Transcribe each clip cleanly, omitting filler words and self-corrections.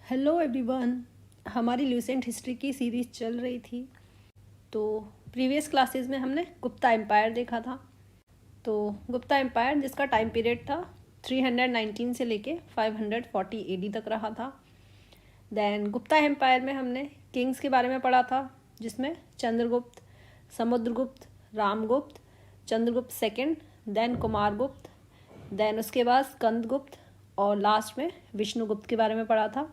Hello everyone. हमारी Lucent history की series चल रही थी। तो प्रीवियस क्लासेस में हमने गुप्ता एम्पायर देखा था। तो गुप्ता एम्पायर जिसका टाइम पीरियड था 319 से लेके 540 एडी तक रहा था। देन गुप्ता एम्पायर में हमने किंग्स के बारे में पढ़ा था, जिसमें Chandragupta, Samudragupta, Ramagupta, Chandragupta second, then Kumaragupta, then उसके बाद स्कंदगुप्त और लास्ट में विष्णुगुप्त के बारे में पढ़ा था।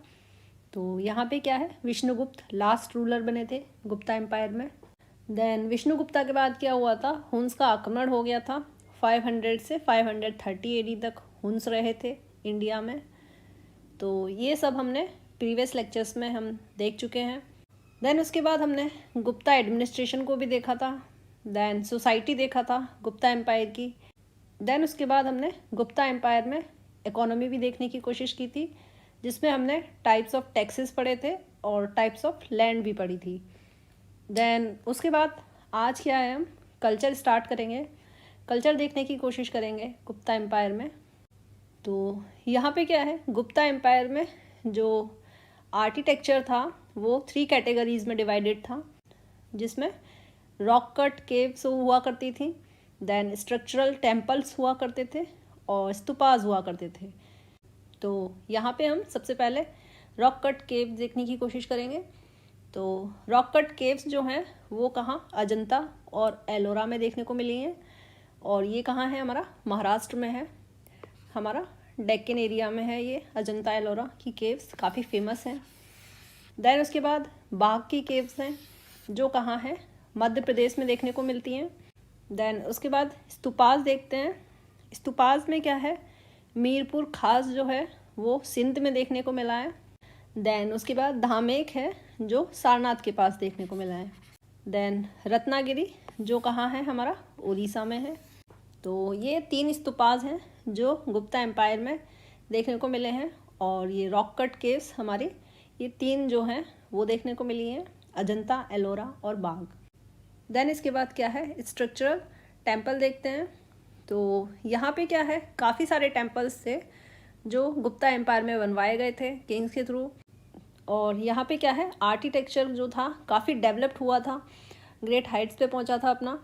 तो यहाँ पे क्या है, विष्णुगुप्त लास्ट रूलर बने थे गुप्ता एम्पायर में। देन विष्णुगुप्ता के बाद क्या हुआ था, हुन्स का आक्रमण हो गया था। 500 से 530 एडी तक हुन्स रहे थे इंडिया में। तो ये सब हमने प्रीवियस लेक्चर्स में हम देख चुके हैं। देन उसके बाद हमने गुप्ता एडमिनिस्ट्रेशन को भी देखा था। देन सोसाइटी देखा था गुप्ता एम्पायर की। देन उसके बाद हमने गुप्ता एम्पायर में इकोनॉमी भी देखने की कोशिश की थी, जिसमें हमने टाइप्स ऑफ टैक्सेस पढ़े थे और टाइप्स ऑफ लैंड भी पढ़ी थी। देन उसके बाद आज क्या है, हम कल्चर स्टार्ट करेंगे। कल्चर देखने की कोशिश करेंगे गुप्ता एम्पायर में। तो यहाँ पे क्या है, गुप्ता एम्पायर में जो आर्किटेक्चर था वो 3 कैटेगरीज में डिवाइडेड था, जिसमें रॉक कट केव्स हुआ करती थी, देन स्ट्रक्चरल टेम्पल्स हुआ करते थे और स्तूपास हुआ करते थे। तो यहाँ पे हम सबसे पहले रॉक कट केव देखने की कोशिश करेंगे। तो रॉक कट केव्स जो हैं वो कहाँ, अजंता और एलोरा में देखने को मिली हैं। और ये कहाँ है, हमारा महाराष्ट्र में है, हमारा डेक्कन एरिया में है ये अजंता एलोरा की केव्स, काफ़ी फेमस हैं। देन उसके बाद बाघ की केव्स हैं, जो कहाँ है, मध्य प्रदेश में देखने को मिलती हैं। देन उसके बाद स्तूपास देखते हैं। स्तूपास में क्या है, मीरपुर खास जो है वो सिंध में देखने को मिला है। देन उसके बाद धामेक है, जो सारनाथ के पास देखने को मिला है। देन रत्नागिरी जो कहाँ है, हमारा उड़ीसा में है। तो ये 3 स्तूपास हैं जो गुप्ता एम्पायर में देखने को मिले हैं। और ये रॉक कट केव्स हमारे ये 3 जो हैं वो देखने को मिली हैं, अजंता, एलोरा और बाघ। देन इसके बाद क्या है, स्ट्रक्चरल टेम्पल देखते हैं। तो यहाँ पे क्या है, काफ़ी सारे टेम्पल्स थे जो गुप्ता एम्पायर में बनवाए गए थे किंग्स के थ्रू। और यहाँ पे क्या है, आर्किटेक्चर जो था काफ़ी डेवलप्ड हुआ था, ग्रेट हाइट्स पे पहुँचा था अपना।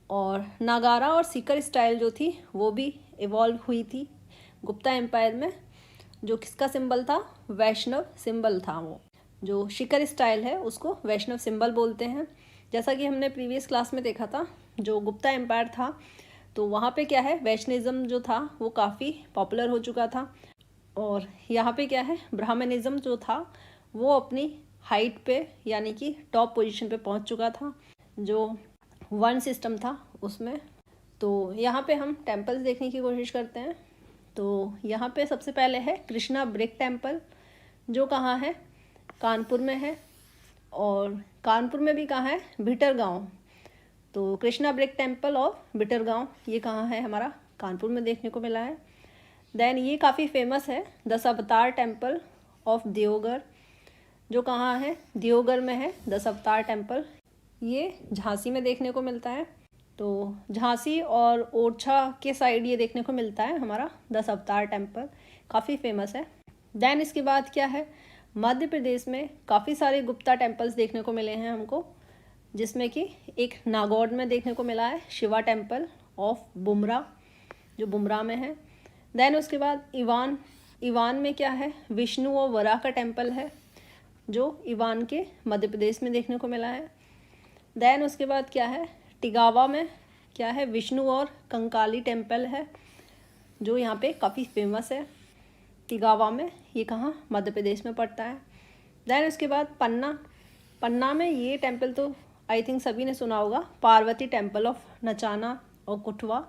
और नागारा और सीकर स्टाइल जो थी वो भी इवॉल्व हुई थी गुप्ता एम्पायर में। जो किसका सिंबल था, वैष्णव सिंबल था। वो जो शिखर स्टाइल है उसको वैष्णव सिंबल बोलते हैं। जैसा कि हमने प्रीवियस क्लास में देखा था, जो गुप्ता एम्पायर था तो वहाँ पे क्या है, वैष्णविज्म जो था वो काफ़ी पॉपुलर हो चुका था। और यहाँ पे क्या है, ब्राह्मणिज्म जो था वो अपनी हाइट पे यानी कि टॉप पोजीशन पे पहुँच चुका था, जो वन सिस्टम था उसमें। तो यहाँ पे हम टेम्पल्स देखने की कोशिश करते हैं। तो यहाँ पे सबसे पहले है कृष्णा ब्रिक टेम्पल, जो कहाँ है, कानपुर में है। और कानपुर में भी कहाँ है, भिटरगांव। तो कृष्णा ब्रिक टेम्पल ऑफ भिटरगांव ये कहाँ है, हमारा कानपुर में देखने को मिला है। देन ये काफ़ी फेमस है, दशावतार टेम्पल ऑफ देवगढ़, जो कहाँ है, देवगढ़ में है दशावतार टेम्पल। ये झांसी में देखने को मिलता है। तो झांसी और ओरछा के साइड ये देखने को मिलता है हमारा दशावतार टेम्पल, काफ़ी फेमस है। देन इसके बाद क्या है, मध्य प्रदेश में काफ़ी सारे गुप्ता टेम्पल्स देखने को मिले हैं हमको, जिसमें कि एक नागौर में देखने को मिला है शिवा टेम्पल ऑफ बुमरा, जो बुमरा में है। देन उसके बाद ईवान में क्या है, विष्णु और वराह का टेम्पल है, जो ईवान के मध्य प्रदेश में देखने को मिला है। देन उसके बाद क्या है, टिगावा में क्या है, विष्णु और कंकाली टेम्पल है, जो यहाँ पे काफ़ी फेमस है टिगावा में। ये कहाँ, मध्य प्रदेश में पड़ता है। देन उसके बाद पन्ना में ये टेम्पल तो आई थिंक सभी ने सुना होगा, पार्वती टेम्पल ऑफ नचाना और कुटवा।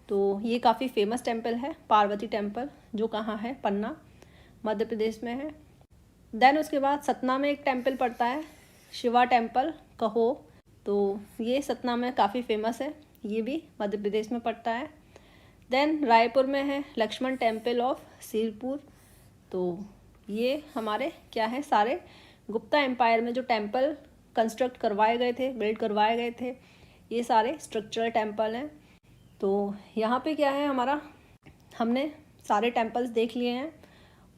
तो ये काफ़ी फेमस टेम्पल है पार्वती टेम्पल, जो कहाँ है, पन्ना, मध्य प्रदेश में है। देन उसके बाद सतना में एक टेम्पल पड़ता है, शिवा टेम्पल कहो। तो ये सतना में काफ़ी फेमस है, ये भी मध्य प्रदेश में पड़ता है। देन रायपुर में है लक्ष्मण टेम्पल ऑफ सिरपुर। तो ये हमारे क्या है, सारे गुप्ता एम्पायर में जो टेम्पल कंस्ट्रक्ट करवाए गए थे, बिल्ड करवाए गए थे, ये सारे स्ट्रक्चरल टेम्पल हैं। तो यहाँ पे क्या है, हमारा हमने सारे टेम्पल्स देख लिए हैं।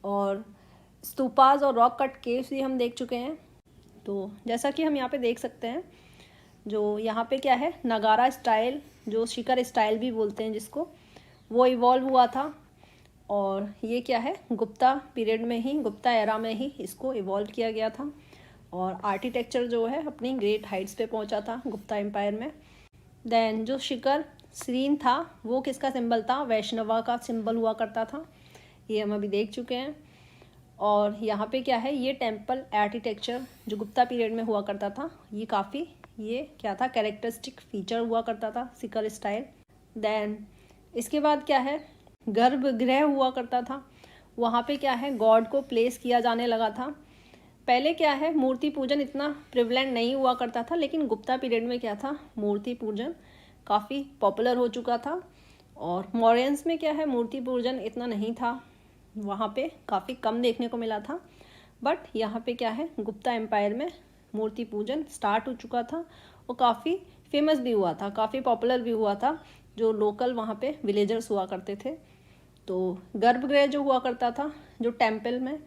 और स्तूपाज और रॉक कट केव्स भी हम देख चुके हैं। तो जैसा कि हम यहाँ पे देख सकते हैं, जो यहाँ पे क्या है, नगारा स्टाइल, जो शिखर स्टाइल भी बोलते हैं जिसको, वो इवॉल्व हुआ था। और ये क्या है, गुप्ता पीरियड में ही, गुप्ता एरा में ही इसको इवॉल्व किया गया था। और आर्किटेक्चर जो है अपनी ग्रेट हाइट्स पे पहुंचा था गुप्ता एम्पायर में। देन जो शिखर श्रीन था वो किसका सिंबल था, वैष्णवा का सिंबल हुआ करता था, ये हम अभी देख चुके हैं। और यहाँ पे क्या है, ये टेम्पल आर्किटेक्चर जो गुप्ता पीरियड में हुआ करता था, ये काफ़ी, ये क्या था, कैरेक्टरिस्टिक फीचर हुआ करता था शिखर स्टाइल। देन इसके बाद क्या है, गर्भगृह हुआ करता था। वहाँ पे क्या है, गॉड को प्लेस किया जाने लगा था। पहले क्या है, मूर्ति पूजन इतना प्रिवलेंट नहीं हुआ करता था, लेकिन गुप्ता पीरियड में क्या था, मूर्ति पूजन काफ़ी पॉपुलर हो चुका था। और मौर्यंस में क्या है, मूर्ति पूजन इतना नहीं था, वहाँ पे काफ़ी कम देखने को मिला था। बट यहाँ पे क्या है, गुप्ता एम्पायर में मूर्ति पूजन स्टार्ट हो चुका था और काफ़ी फेमस भी हुआ था, काफ़ी पॉपुलर भी हुआ था। जो लोकल वहाँ पे विलेजर्स हुआ करते थे। तो गर्भगृह जो हुआ करता था, जो टेम्पल में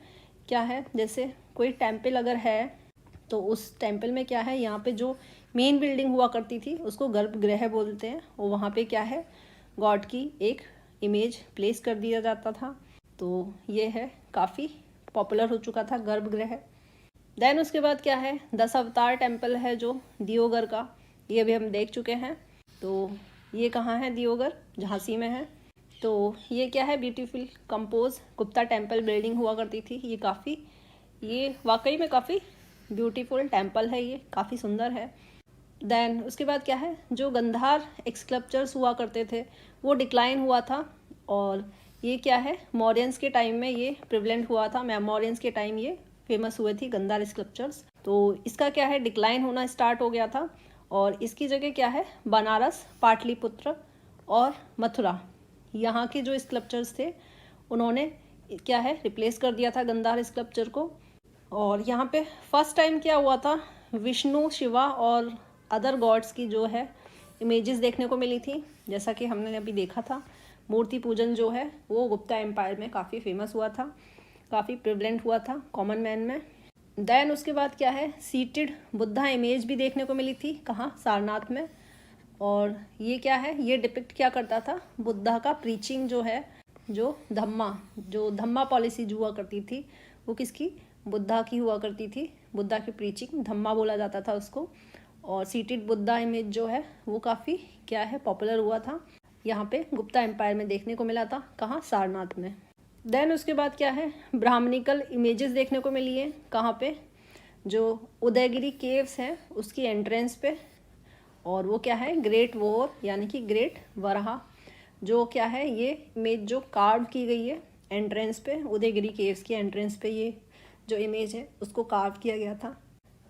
क्या है, जैसे कोई टेम्पल अगर है तो उस टेम्पल में क्या है, यहाँ पे जो मेन बिल्डिंग हुआ करती थी उसको गर्भगृह बोलते हैं। और वहाँ पे क्या है, गॉड की एक इमेज प्लेस कर दिया जाता था। तो ये है, काफ़ी पॉपुलर हो चुका था गर्भगृह। देन उसके बाद क्या है, 10 अवतार टेम्पल है जो दियोगढ़ का, ये अभी हम देख चुके हैं। तो ये कहाँ है, दियोगढ़ झांसी में है। तो ये क्या है, beautiful compose Gupta temple building हुआ करती थी। ये वाकई में काफ़ी ब्यूटीफुल टेम्पल है, ये काफ़ी सुंदर है। देन उसके बाद क्या है, जो गंधार स्कल्पचर्स हुआ करते थे वो डिक्लाइन हुआ था। और ये क्या है, मौर्यंस के टाइम में ये प्रिवलेंट हुआ था, मौर्यंस के टाइम ये फेमस हुए थी गंधार स्कल्पचर्स। तो इसका क्या है, डिक्लाइन होना स्टार्ट हो गया था। और इसकी जगह क्या है, बनारस, पाटलिपुत्र और मथुरा, यहाँ के जो स्कल्पचर्स थे उन्होंने क्या है, रिप्लेस कर दिया था गंधार स्कल्पचर को। और यहाँ पे फर्स्ट टाइम क्या हुआ था, विष्णु, शिवा और अदर गॉड्स की जो है इमेजेस देखने को मिली थी। जैसा कि हमने अभी देखा था, मूर्ति पूजन जो है वो गुप्ता एम्पायर में काफ़ी फेमस हुआ था, काफ़ी प्रिवलेंट हुआ था कॉमन मैन में। देन उसके बाद क्या है, सीटेड बुद्धा इमेज भी देखने को मिली थी, कहाँ, सारनाथ में। और ये क्या है, ये डिपिक्ट क्या करता था, बुद्धा का प्रीचिंग जो है, जो धम्मा पॉलिसी जो हुआ करती थी वो किसकी, बुद्धा की हुआ करती थी। बुद्धा की प्रीचिंग धम्मा बोला जाता था उसको। और सीटेड बुद्धा इमेज जो है वो काफ़ी क्या है, पॉपुलर हुआ था, यहाँ पे गुप्ता एम्पायर में देखने को मिला था, कहाँ, सारनाथ में। देन उसके बाद क्या है, ब्राह्मणिकल इमेजेस देखने को मिली है, कहाँ पे, जो उदयगिरी केव्स हैं उसकी एंट्रेंस पे। और वो क्या है, ग्रेट वोर यानी कि ग्रेट वराहा, जो क्या है, ये इमेज जो कार्व की गई है एंट्रेंस पे, उदयगिरी केव्स की एंट्रेंस पे ये जो इमेज है उसको कार्व किया गया था।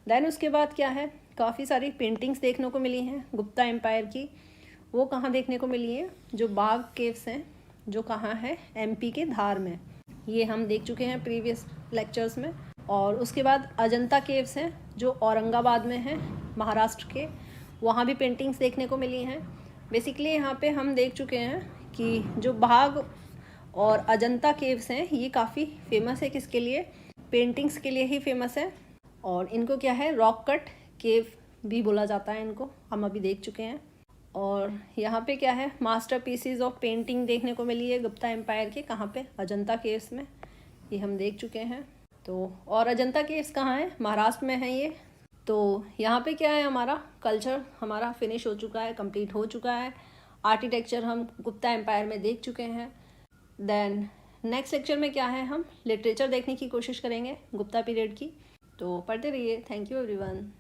देन उसके बाद क्या है, काफ़ी सारी पेंटिंग्स देखने को मिली हैं गुप्ता एम्पायर की। वो कहाँ देखने को मिली हैं, जो बाघ केव्स हैं, जो कहाँ है, एमपी के धार में, ये हम देख चुके हैं प्रीवियस लेक्चर्स में। और उसके बाद अजंता केव्स हैं जो औरंगाबाद में हैं, महाराष्ट्र के, वहाँ भी पेंटिंग्स देखने को मिली हैं। बेसिकली यहाँ पे हम देख चुके हैं कि जो बाघ और अजंता केव्स हैं ये काफ़ी फेमस है, किसके लिए, पेंटिंग्स के लिए ही फेमस है। और इनको क्या है, रॉक कट केव भी बोला जाता है इनको, हम अभी देख चुके हैं। और यहाँ पे क्या है, मास्टर पीसीज ऑफ पेंटिंग देखने को मिली है गुप्ता एम्पायर के, कहाँ पे, अजंता केव्स में, ये हम देख चुके हैं। तो और अजंता केव्स कहाँ है, महाराष्ट्र में है ये। तो यहाँ पे क्या है, हमारा कल्चर हमारा फिनिश हो चुका है, कंप्लीट हो चुका है। आर्किटेक्चर हम गुप्ता एम्पायर में देख चुके हैं। देन नेक्स्ट लेक्चर में क्या है, हम लिटरेचर देखने की कोशिश करेंगे गुप्ता पीरियड की। तो पढ़ते रहिए। Thank you everyone.